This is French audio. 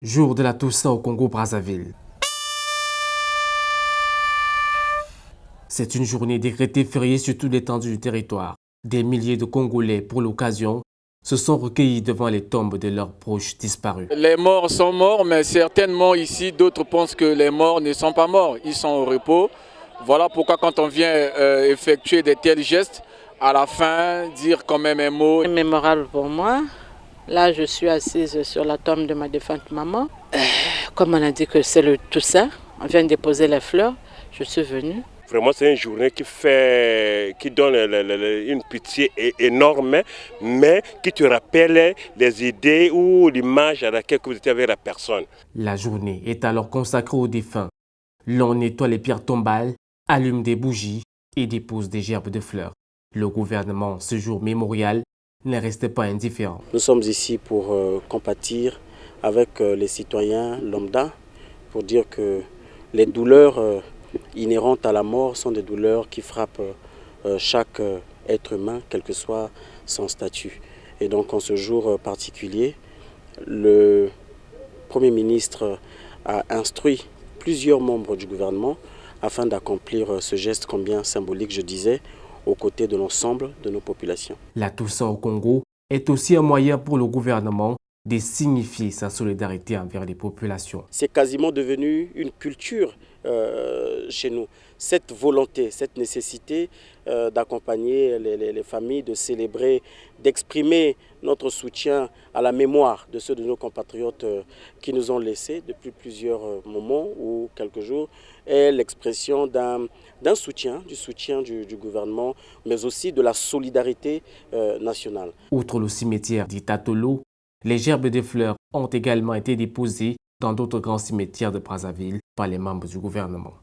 Jour de la Toussaint au Congo-Brazzaville. C'est une journée décrétée fériée sur toute l'étendue du territoire. Des milliers de Congolais, pour l'occasion, se sont recueillis devant les tombes de leurs proches disparus. Les morts sont morts, mais certainement ici, d'autres pensent que les morts ne sont pas morts, ils sont au repos. Voilà pourquoi quand on vient effectuer de tels gestes, à la fin, dire quand même un mot. C'est mémorable pour moi. Là, je suis assise sur la tombe de ma défunte maman. Comme on a dit que c'est le Toussaint, on vient déposer les fleurs, je suis venue. Vraiment, c'est une journée qui donne une pitié énorme, mais qui te rappelle les idées ou l'image à laquelle vous étiez avec la personne. La journée est alors consacrée aux défunts. L'on nettoie les pierres tombales, allume des bougies et dépose des gerbes de fleurs. Le gouvernement, ce jour mémorial, ne restait pas indifférent. Nous sommes ici pour compatir avec les citoyens lambda, pour dire que les douleurs inhérentes à la mort sont des douleurs qui frappent chaque être humain, quel que soit son statut. Et donc en ce jour particulier, le Premier ministre a instruit plusieurs membres du gouvernement afin d'accomplir ce geste combien symbolique, je disais, aux côtés de l'ensemble de nos populations. La Toussaint au Congo est aussi un moyen pour le gouvernement de signifier sa solidarité envers les populations. C'est quasiment devenu une culture chez nous. Cette volonté, cette nécessité d'accompagner les familles, de célébrer, d'exprimer notre soutien à la mémoire de ceux de nos compatriotes qui nous ont laissés depuis plusieurs moments ou quelques jours, est l'expression d'un soutien, du gouvernement, mais aussi de la solidarité nationale. Outre le cimetière d'Itatolo, les gerbes de fleurs ont également été déposées dans d'autres grands cimetières de Brazzaville par les membres du gouvernement.